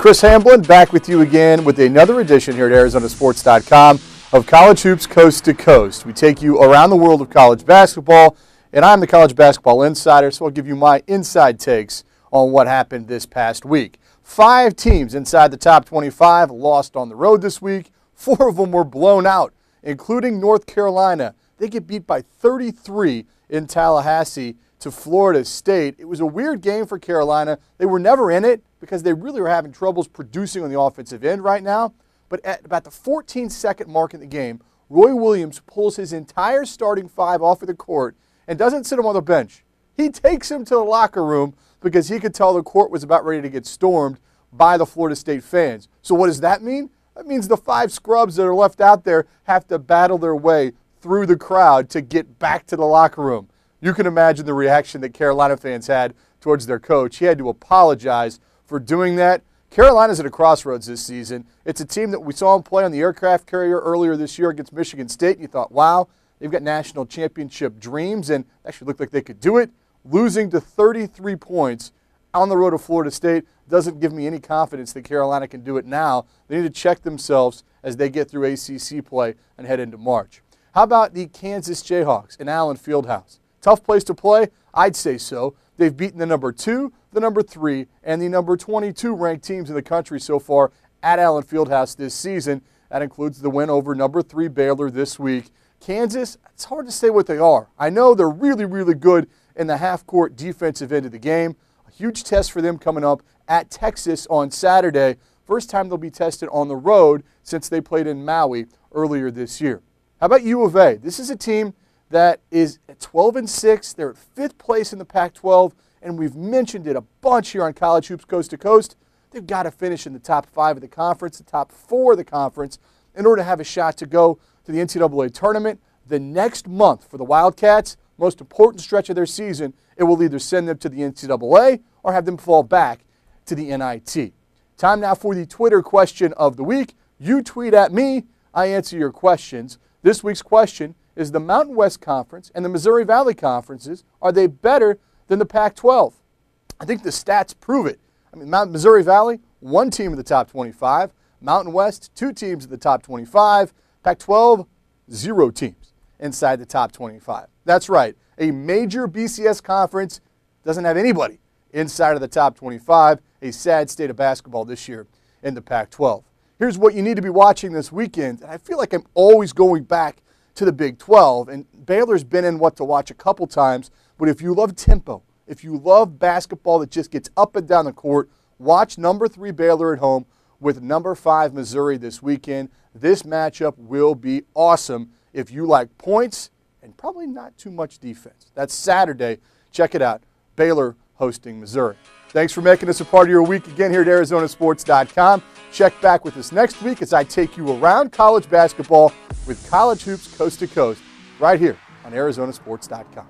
Chris Hamblin back with you again with another edition here at ArizonaSports.com of College Hoops Coast to Coast. We take you around the world of college basketball, and I'm the college basketball insider, so I'll give you my inside takes on what happened this past week. 5 teams inside the top 25 lost on the road this week. 4 of them were blown out, including North Carolina. They get beat by 33 in Tallahassee to Florida State. It was a weird game for Carolina. They were never in it because they really were having troubles producing on the offensive end right now. But at about the 14-second mark in the game, Roy Williams pulls his entire starting 5 off of the court and doesn't sit him on the bench. He takes him to the locker room because he could tell the court was about ready to get stormed by the Florida State fans. So what does that mean? That means the 5 scrubs that are left out there have to battle their way through the crowd to get back to the locker room. You can imagine the reaction that Carolina fans had towards their coach. He had to apologize for doing that. Carolina's at a crossroads this season. It's a team that we saw him play on the aircraft carrier earlier this year against Michigan State, and you thought, wow, they've got national championship dreams, and actually looked like they could do it. Losing to 33 points on the road to Florida State doesn't give me any confidence that Carolina can do it now. They need to check themselves as they get through ACC play and head into March. How about the Kansas Jayhawks in Allen Fieldhouse? Tough place to play? I'd say so. They've beaten the number 2, the number 3, and the number 22 ranked teams in the country so far at Allen Fieldhouse this season. That includes the win over number 3 Baylor this week. Kansas, it's hard to say what they are. I know they're really, really good in the half-court defensive end of the game. A huge test for them coming up at Texas on Saturday. First time they'll be tested on the road since they played in Maui earlier this year. How about U of A? This is a team that is at 12-6. They're at 5th place in the Pac-12, and we've mentioned it a bunch here on College Hoops Coast to Coast. They've got to finish in the top 5 of the conference, the top 4 of the conference, in order to have a shot to go to the NCAA tournament. The next month for the Wildcats, most important stretch of their season, it will either send them to the NCAA or have them fall back to the NIT. Time now for the Twitter question of the week. You tweet at me, I answer your questions. This week's question is, the Mountain West Conference and the Missouri Valley Conferences, are they better than the Pac-12? I think the stats prove it. I mean, Missouri Valley, 1 team in the top 25. Mountain West, 2 teams in the top 25. Pac-12, 0 teams inside the top 25. That's right. A major BCS conference doesn't have anybody inside of the top 25. A sad state of basketball this year in the Pac-12. Here's what you need to be watching this weekend. And I feel like I'm always going back to the Big 12, and Baylor's been in what to watch a couple times, but if you love tempo, if you love basketball that just gets up and down the court, watch number 3 Baylor at home with number 5 Missouri this weekend. This matchup will be awesome if you like points and probably not too much defense. That's Saturday. Check it out. Baylor hosting Missouri. Thanks for making us a part of your week again here at ArizonaSports.com. Check back with us next week as I take you around college basketball with College Hoops Coast to Coast right here on ArizonaSports.com.